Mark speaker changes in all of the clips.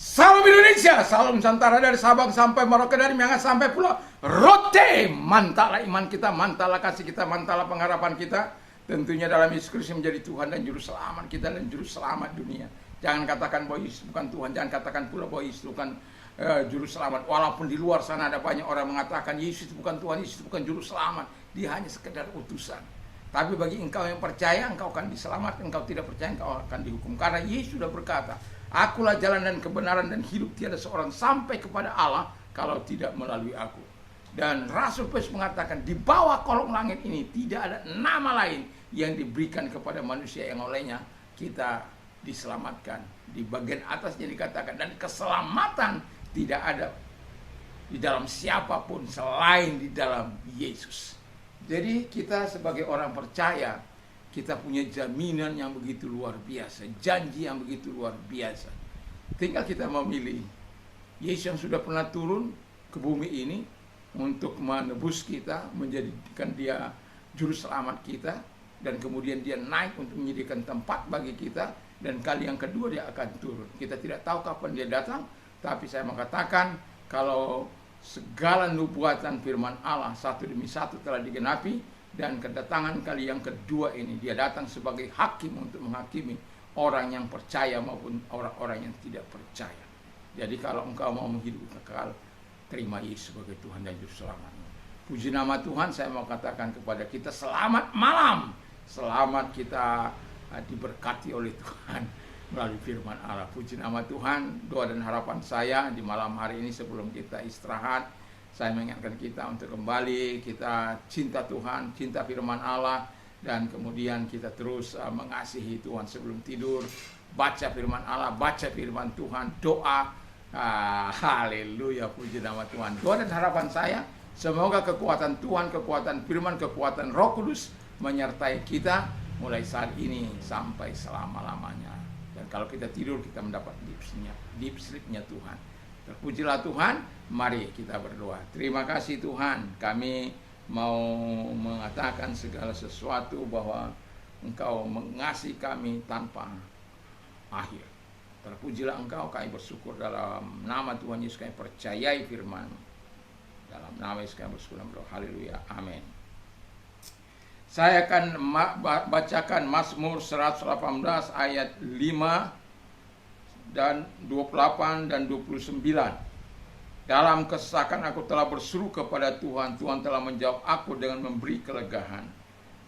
Speaker 1: Salam Indonesia, salam Nusantara dari Sabang sampai Merauke, dari Miangas sampai Pulau Rote. Mantalah iman kita, mantalah kasih kita, mantalah pengharapan kita. Tentunya dalam Yesus Kristus menjadi Tuhan dan Juru Selamat kita dan Juru Selamat dunia. Jangan katakan bahwa Yesus bukan Tuhan, jangan katakan pula bahwa Yesus bukan Juru Selamat. Walaupun di luar sana ada banyak orang mengatakan Yesus bukan Tuhan, Yesus bukan Juru Selamat. Dia hanya sekedar utusan. Tapi bagi engkau yang percaya, engkau akan diselamatkan. Engkau tidak percaya, engkau akan dihukum. Karena Yesus sudah berkata, Akulah jalan dan kebenaran dan hidup, tiada seorang sampai kepada Allah kalau tidak melalui aku. Dan Rasul Paulus mengatakan, di bawah kolong langit ini tidak ada nama lain yang diberikan kepada manusia yang olehnya kita diselamatkan. Di bagian atasnya dikatakan, dan keselamatan tidak ada di dalam siapapun selain di dalam Yesus. Jadi kita sebagai orang percaya, kita punya jaminan yang begitu luar biasa, janji yang begitu luar biasa. Tinggal kita memilih Yesus yang sudah pernah turun ke bumi ini untuk menebus kita, menjadikan dia juru selamat kita, dan kemudian dia naik untuk menyediakan tempat bagi kita, dan kali yang kedua dia akan turun. Kita tidak tahu kapan dia datang, tapi saya mengatakan kalau segala nubuatan firman Allah satu demi satu telah digenapi, dan kedatangan kali yang kedua ini dia datang sebagai hakim untuk menghakimi orang yang percaya maupun orang-orang yang tidak percaya. Jadi kalau engkau mau menghidup kekal, terima Yesus sebagai Tuhan dan Juru Selamat. Puji nama Tuhan, saya mau katakan kepada kita selamat malam. Selamat kita diberkati oleh Tuhan melalui firman Allah. Puji nama Tuhan. Doa dan harapan saya di malam hari ini sebelum kita istirahat, saya mengingatkan kita untuk kembali kita cinta Tuhan, cinta firman Allah, dan kemudian kita terus mengasihi Tuhan sebelum tidur, baca firman Allah, baca firman Tuhan, doa. Haleluya, puji nama Tuhan. Doa dan harapan saya, semoga kekuatan Tuhan, kekuatan firman, kekuatan Roh Kudus menyertai kita mulai saat ini sampai selama-lamanya. Dan kalau kita tidur, kita mendapat deep sleep-nya Tuhan. Terpujilah Tuhan, mari kita berdoa. Terima kasih Tuhan, kami mau mengatakan segala sesuatu bahwa Engkau mengasihi kami tanpa akhir. Terpujilah Engkau, kami bersyukur dalam nama Tuhan Yesus, kami percayai firman. Dalam nama Yesus kami bersyukur dan berdoa. Haleluya, amin. Saya akan bacakan Mazmur 118 ayat 5 dan 28 dan 29. Dalam kesesakan aku telah berseru kepada Tuhan, Tuhan telah menjawab aku dengan memberi kelegaan.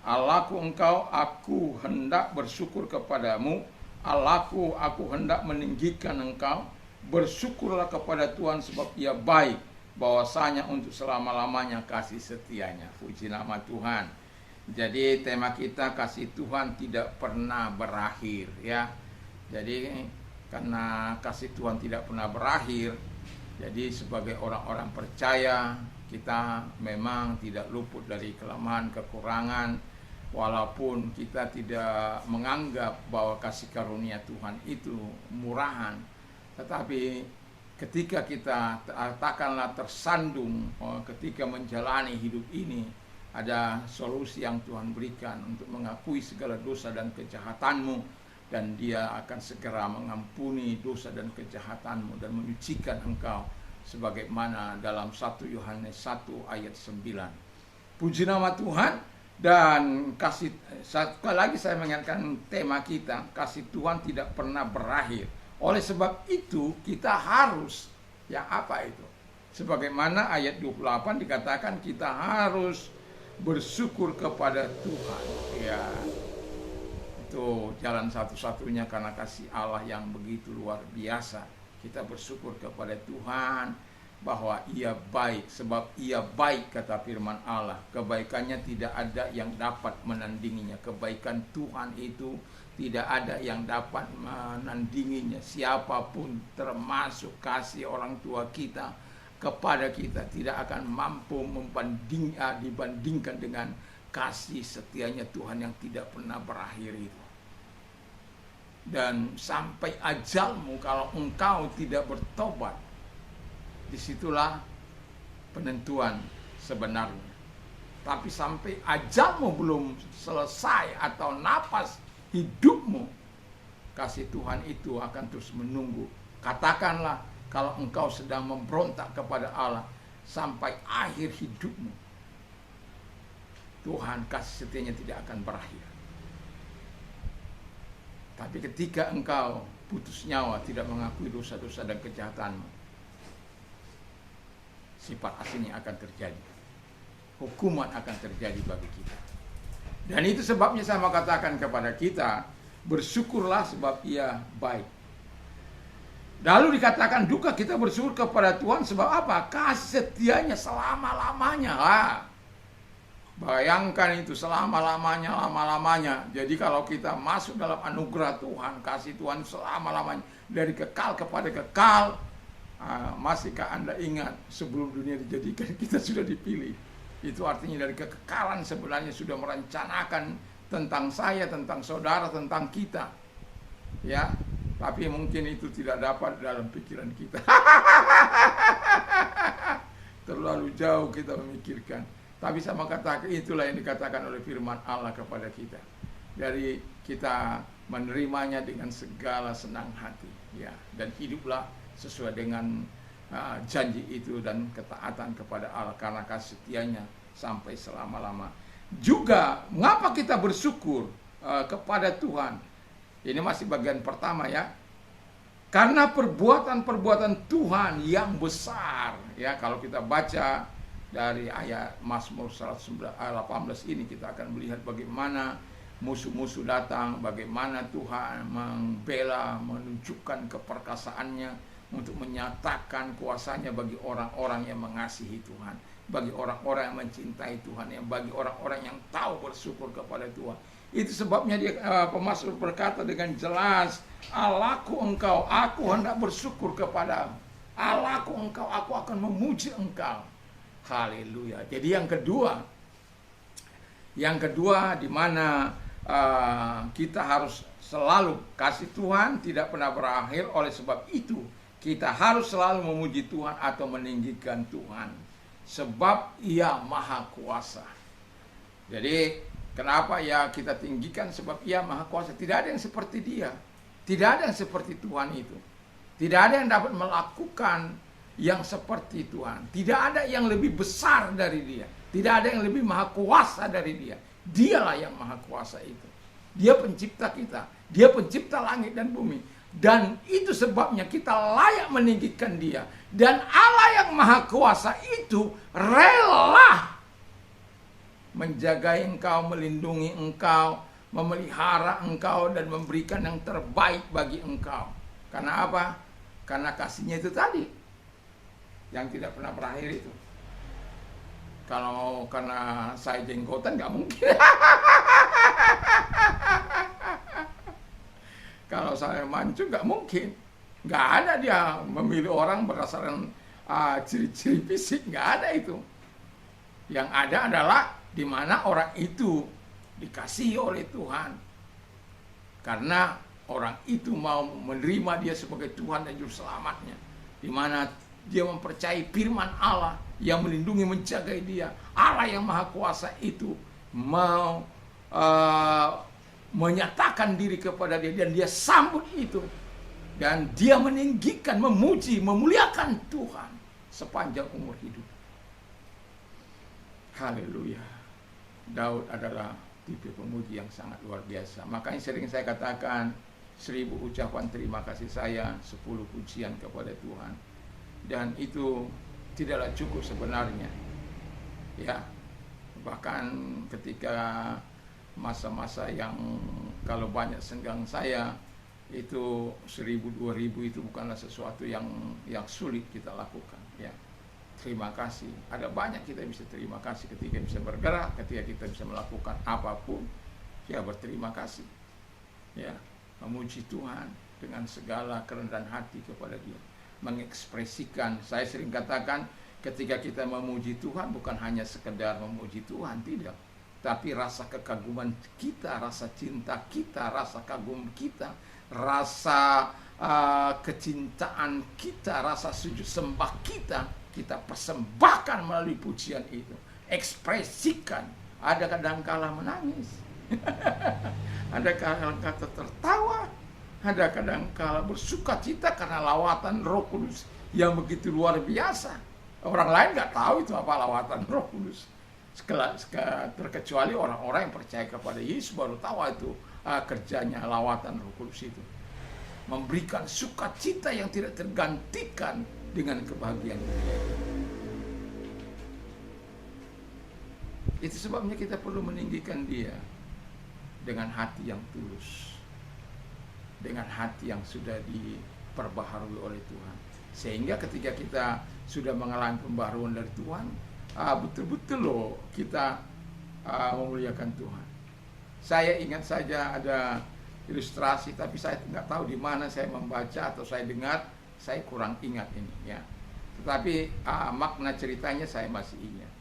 Speaker 1: Allahku Engkau, aku hendak bersyukur kepadamu. Allahku, aku hendak meninggikan Engkau. Bersyukurlah kepada Tuhan sebab Ia baik, bahwasanya untuk selama-lamanya kasih setianya. Puji nama Tuhan. Jadi tema kita kasih Tuhan tidak pernah berakhir, ya. Jadi karena kasih Tuhan tidak pernah berakhir, jadi sebagai orang-orang percaya kita memang tidak luput dari kelemahan, kekurangan, walaupun kita tidak menganggap bahwa kasih karunia Tuhan itu murahan. Tetapi ketika kita katakanlah tersandung, ketika menjalani hidup ini, ada solusi yang Tuhan berikan untuk mengakui segala dosa dan kejahatanmu, dan Dia akan segera mengampuni dosa dan kejahatanmu dan menyucikan engkau sebagaimana dalam 1 Yohanes 1 ayat 9. Puji nama Tuhan. Dan kasih, sekali lagi saya mengingatkan tema kita, kasih Tuhan tidak pernah berakhir. Oleh sebab itu kita harus, yang apa itu? Sebagaimana ayat 28 dikatakan kita harus bersyukur kepada Tuhan, ya. Itu jalan satu-satunya, karena kasih Allah yang begitu luar biasa. Kita bersyukur kepada Tuhan bahwa Ia baik, sebab Ia baik, kata firman Allah. Kebaikannya tidak ada yang dapat menandinginya. Kebaikan Tuhan itu tidak ada yang dapat menandinginya. Siapapun, termasuk kasih orang tua kita kepada kita, tidak akan mampu dibandingkan dengan kasih setianya Tuhan yang tidak pernah berakhir itu. Dan sampai ajalmu, kalau engkau tidak bertobat, disitulah penentuan sebenarnya. Tapi sampai ajalmu belum selesai atau napas hidupmu, kasih Tuhan itu akan terus menunggu Katakanlah kalau engkau sedang memberontak kepada Allah sampai akhir hidupmu, Tuhan kasih setianya tidak akan berakhir. Tapi ketika engkau putus nyawa, tidak mengakui dosa-dosa dan kejahatanmu, sifat aslinya akan terjadi. Hukuman akan terjadi bagi kita. Dan itu sebabnya saya mau katakan kepada kita, bersyukurlah sebab Ia baik. Lalu dikatakan juga kita bersyukur kepada Tuhan sebab apa? Kasih setianya selama-lamanya. Bayangkan itu selama-lamanya, lama-lamanya. Jadi kalau kita masuk dalam anugerah Tuhan, kasih Tuhan selama-lamanya, dari kekal kepada kekal. Masihkah Anda ingat sebelum dunia dijadikan kita sudah dipilih? Itu artinya dari kekekalan sebenarnya sudah merencanakan tentang saya, tentang saudara, tentang kita. Ya, tapi mungkin itu tidak dapat dalam pikiran kita. Terlalu jauh kita memikirkan. Tapi sama kata itulah yang dikatakan oleh firman Allah kepada kita. Dari kita menerimanya dengan segala senang hati, ya, dan hiduplah sesuai dengan janji itu dan ketaatan kepada Allah karena kasih setianya sampai selama-lama. Juga mengapa kita bersyukur kepada Tuhan? Ini masih bagian pertama, ya. Karena perbuatan-perbuatan Tuhan yang besar, ya. Kalau kita baca dari ayat Mazmur 118 ini, kita akan melihat bagaimana musuh-musuh datang, bagaimana Tuhan membela, menunjukkan keperkasaannya untuk menyatakan kuasanya bagi orang-orang yang mengasihi Tuhan, bagi orang-orang yang mencintai Tuhan, yang bagi orang-orang yang tahu bersyukur kepada Tuhan. Itu sebabnya pemazmur berkata dengan jelas, Allahku engkau, aku hendak bersyukur kepadamu. Allahku engkau, aku akan memuji engkau. Haleluya. Jadi yang kedua di mana kita harus selalu kasih Tuhan tidak pernah berakhir. Oleh sebab itu kita harus selalu memuji Tuhan atau meninggikan Tuhan, sebab Ia Maha Kuasa. Jadi kenapa ya kita tinggikan? Sebab Ia Maha Kuasa. Tidak ada yang seperti Dia, tidak ada yang seperti Tuhan itu. Tidak ada yang dapat melakukan yang seperti Tuhan. Tidak ada yang lebih besar dari Dia. Tidak ada yang lebih maha kuasa dari Dia. Dialah yang maha kuasa itu. Dia pencipta kita. Dia pencipta langit dan bumi. Dan itu sebabnya kita layak meninggikan Dia. Dan Allah yang maha kuasa itu rela menjaga engkau, melindungi engkau, memelihara engkau, dan memberikan yang terbaik bagi engkau. Karena apa? Karena kasihnya itu tadi yang tidak pernah berakhir itu. Kalau karena saya jenggotan nggak mungkin. Kalau saya mancung nggak mungkin. Nggak ada dia memilih orang berdasarkan ciri-ciri fisik, nggak ada itu. Yang ada adalah di mana orang itu dikasihi oleh Tuhan. Karena orang itu mau menerima Dia sebagai Tuhan dan Juru Selamatnya. Di mana dia mempercayai firman Allah yang melindungi, menjaga dia. Allah yang maha kuasa itu mau menyatakan diri kepada dia, dan dia sambut itu. Dan dia meninggikan, memuji, memuliakan Tuhan sepanjang umur hidup. Haleluya. Daud adalah tipe pemuji yang sangat luar biasa. Makanya sering saya katakan 1000 ucapan terima kasih saya, 10 pujian kepada Tuhan. Dan itu tidaklah cukup sebenarnya, ya. Bahkan ketika masa-masa yang kalau banyak senggang saya, itu 1000, 2000 itu bukanlah sesuatu yang sulit kita lakukan, ya. Terima kasih. Ada banyak kita bisa terima kasih ketika bisa bergerak, ketika kita bisa melakukan apapun, ya berterima kasih, ya. Memuji Tuhan dengan segala kerendahan hati kepada Dia. Mengekspresikan, saya sering katakan, ketika kita memuji Tuhan bukan hanya sekedar memuji Tuhan, tidak, tapi rasa kekaguman kita, rasa cinta kita, rasa kagum kita, rasa kecintaan kita, rasa sujud sembah kita persembahkan melalui pujian itu. Ekspresikan. Ada kadang kala menangis, ada kadang kala tertawa, Ada kadangkala bersuka cita karena lawatan Roh Kudus yang begitu luar biasa. Orang lain nggak tahu itu apa lawatan Roh Kudus. Terkecuali orang-orang yang percaya kepada Yesus baru tahu itu kerjanya lawatan Roh Kudus itu. Memberikan sukacita yang tidak tergantikan dengan kebahagiaan dunia. Itu sebabnya kita perlu meninggikan Dia dengan hati yang tulus, dengan hati yang sudah diperbaharui oleh Tuhan. Sehingga ketika kita sudah mengalami pembaharuan dari Tuhan, betul-betul loh kita memuliakan Tuhan. Saya ingat saja ada ilustrasi, tapi saya nggak tahu di mana saya membaca atau saya dengar, saya kurang ingat ini ya. Tetapi makna ceritanya saya masih ingat.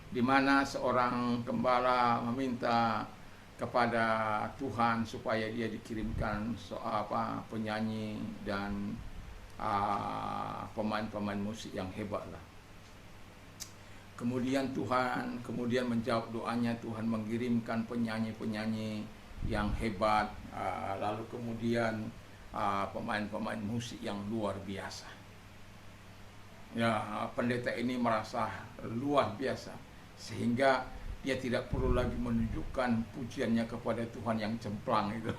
Speaker 1: Di mana seorang gembala meminta kepada Tuhan supaya dia dikirimkan penyanyi dan pemain-pemain musik yang hebat lah. Kemudian Tuhan menjawab doanya, Tuhan mengirimkan penyanyi-penyanyi yang hebat, lalu kemudian pemain-pemain musik yang luar biasa. Ya, pendeta ini merasa luar biasa sehingga dia tidak perlu lagi menunjukkan pujiannya kepada Tuhan yang cemplang itu.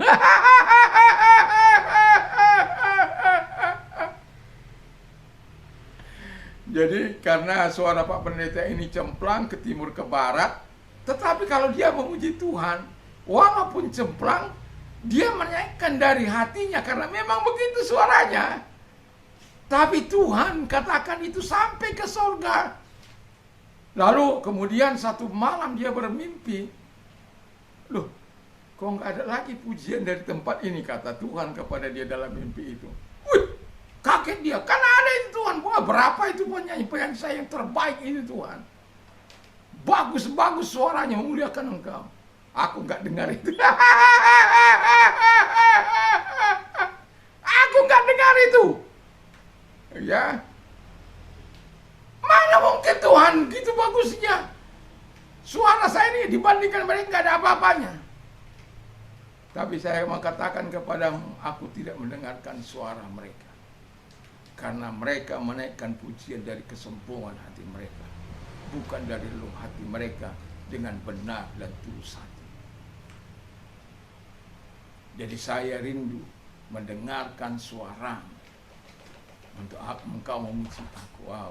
Speaker 1: Jadi karena suara Pak Pendeta ini cemplang ke timur ke barat, tetapi kalau dia memuji Tuhan, walaupun cemplang, dia menyanyikan dari hatinya karena memang begitu suaranya. Tapi Tuhan katakan itu sampai ke surga. Lalu kemudian satu malam dia bermimpi. Loh, kok nggak ada lagi pujian dari tempat ini, kata Tuhan kepada dia dalam mimpi itu. Wih, kaget dia, karena ada itu Tuhan. Wah, berapa itu penyanyi saya yang terbaik ini Tuhan. Bagus-bagus suaranya, memuliakan Engkau. Aku nggak dengar itu. Aku nggak dengar itu. Ya, mana mungkin Tuhan gitu bagusnya. Suara saya ini dibandingkan mereka nggak ada apa-apanya. Tapi saya mau katakan kepadamu, aku tidak mendengarkan suara mereka. Karena mereka menaikkan pujian dari kesombongan hati mereka, bukan dari lubuk hati mereka dengan benar dan tulus hati. Jadi saya rindu mendengarkan suaramu untuk Engkau memuji aku. Wow.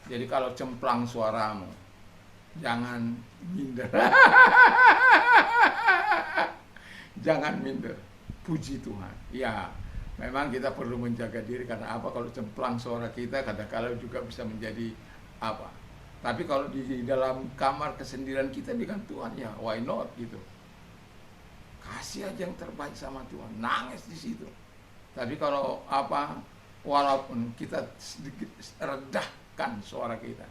Speaker 1: Jadi kalau cemplang suaramu, jangan minder. Jangan minder. Puji Tuhan. Ya, memang kita perlu menjaga diri karena apa? Kalau cemplang suara kita kadang-kadang juga bisa menjadi apa? Tapi kalau di dalam kamar kesendirian kita dengan Tuhan, ya why not gitu. Kasih aja yang terbaik sama Tuhan, nangis di situ. Tapi kalau apa? Walaupun kita sedikit redahkan suara kita,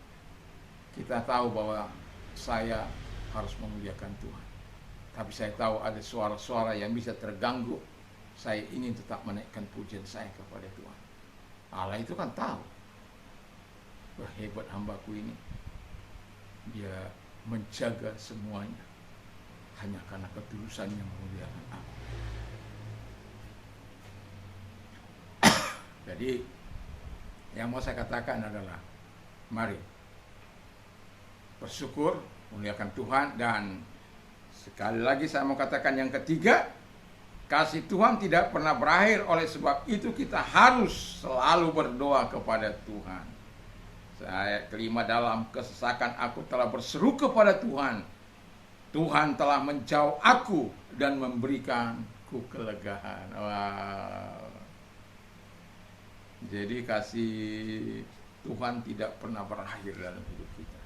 Speaker 1: kita tahu bahwa saya harus memuliakan Tuhan. Tapi saya tahu ada suara-suara yang bisa terganggu. Saya ingin tetap menaikkan pujian saya kepada Tuhan. Allah itu kan tahu, hebat hambaku ini. Dia menjaga semuanya hanya karena ketulusannya memuliakan aku. Jadi yang mau saya katakan adalah, mari bersyukur, muliakan Tuhan. Dan sekali lagi saya mau katakan yang ketiga, kasih Tuhan tidak pernah berakhir. Oleh sebab itu kita harus selalu berdoa kepada Tuhan. Ayat kelima, dalam kesesakan aku telah berseru kepada Tuhan. Tuhan telah menjawab aku dan memberikanku kelegaan. Wow. Jadi kasih Tuhan tidak pernah berakhir dalam hidup kita.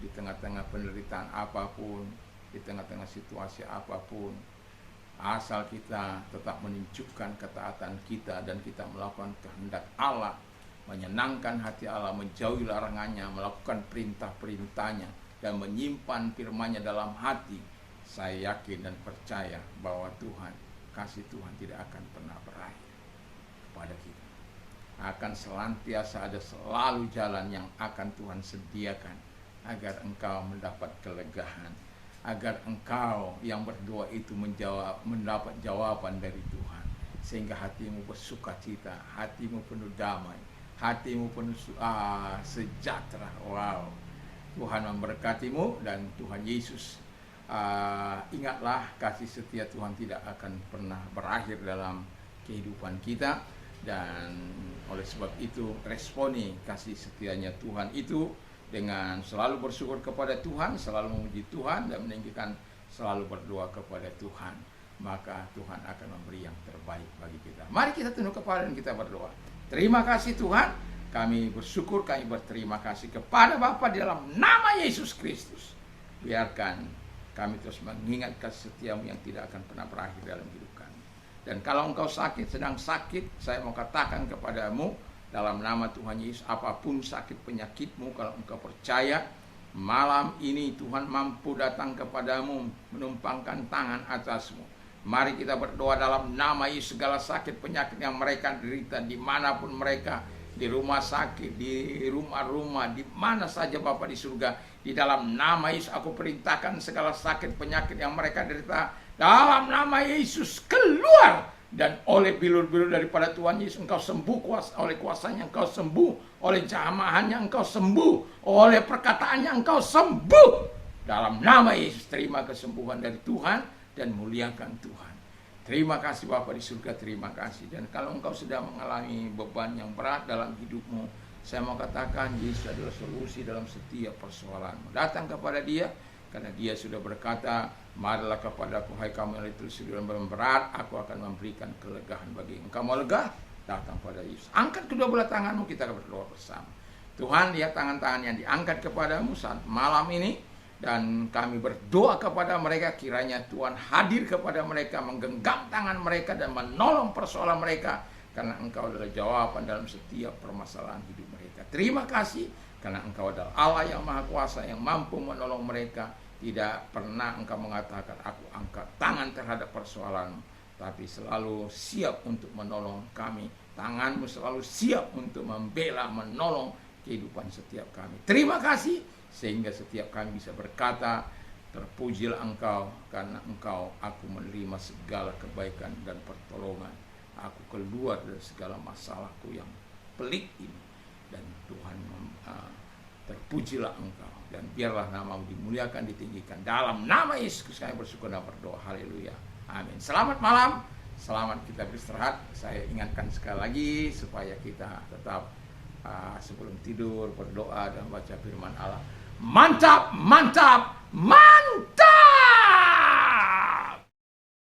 Speaker 1: Di tengah-tengah penderitaan apapun, di tengah-tengah situasi apapun, asal kita tetap menunjukkan ketaatan kita dan kita melakukan kehendak Allah, menyenangkan hati Allah, menjauhi larangannya, melakukan perintah-perintahnya, dan menyimpan firman-Nya dalam hati, saya yakin dan percaya bahwa Tuhan, kasih Tuhan tidak akan pernah berakhir kepada kita. Akan senantiasa ada selalu jalan yang akan Tuhan sediakan agar engkau mendapat kelegaan, agar engkau yang berdoa itu mendapat jawaban dari Tuhan. sehingga hatimu bersukacita, hatimu penuh damai, hatimu penuh sejahtera. Wow, Tuhan memberkatimu dan Tuhan Yesus. Ingatlah, kasih setia Tuhan tidak akan pernah berakhir dalam kehidupan kita, dan oleh sebab itu responi kasih setianya Tuhan itu dengan selalu bersyukur kepada Tuhan, selalu memuji Tuhan, dan meninggikan selalu berdoa kepada Tuhan. Maka Tuhan akan memberi yang terbaik bagi kita. Mari kita tunduk kepala dan kita berdoa. Terima kasih Tuhan, kami bersyukur, kami berterima kasih kepada Bapa di dalam nama Yesus Kristus. Biarkan kami terus mengingat kasih setiamu yang tidak akan pernah berakhir dalam hidup kami. Dan kalau engkau sakit, sedang sakit, saya mau katakan kepadamu dalam nama Tuhan Yesus, apapun sakit penyakitmu, kalau engkau percaya, malam ini Tuhan mampu datang kepadamu, menumpangkan tangan atasmu. Mari kita berdoa dalam nama Yesus, segala sakit penyakit yang mereka derita, dimanapun mereka, di rumah sakit, di rumah-rumah, di mana saja Bapa di surga, di dalam nama Yesus aku perintahkan segala sakit penyakit yang mereka derita, dalam nama Yesus keluar. Dan oleh bilur-bilur daripada Tuhan Yesus engkau sembuh, oleh kuasanya engkau sembuh, oleh jamahannya engkau sembuh, oleh perkataannya engkau sembuh. Dalam nama Yesus terima kesembuhan dari Tuhan dan muliakan Tuhan. Terima kasih Bapa di surga, terima kasih. Dan kalau engkau sedang mengalami beban yang berat dalam hidupmu, saya mau katakan Yesus adalah solusi dalam setiap persoalanmu. Datang kepada Dia, karena Dia sudah berkata, marilah kepadaku hai kamu yang letih dan berat, aku akan memberikan kelegaan bagi engkau. Mau lega? Datang pada Yesus. Angkat kedua belah tanganmu, kita akan berdoa bersama. Tuhan, lihat tangan-tangan yang diangkat kepadamu saat malam ini, dan kami berdoa kepada mereka, kiranya Tuhan hadir kepada mereka, menggenggam tangan mereka dan menolong persoalan mereka, karena engkau adalah jawaban dalam setiap permasalahan hidup mereka. Terima kasih, karena engkau adalah Allah yang maha kuasa, yang mampu menolong mereka. Tidak pernah engkau mengatakan aku angkat tangan terhadap persoalanmu, tapi selalu siap untuk menolong kami. Tanganmu selalu siap untuk membela, menolong kehidupan setiap kami. Terima kasih, sehingga setiap kami bisa berkata, terpujilah engkau, karena engkau aku menerima segala kebaikan dan pertolongan. Aku keluar dari segala masalahku yang pelik ini, dan Tuhan terpujilah engkau, dan biarlah namamu dimuliakan, ditinggikan. Dalam nama Yesus Kristus kami bersyukur dan berdoa. Haleluya. Amin. Selamat malam. Selamat kita beristirahat. Saya ingatkan sekali lagi supaya kita tetap sebelum tidur berdoa dan baca firman Allah. Mantap, mantap, mantap.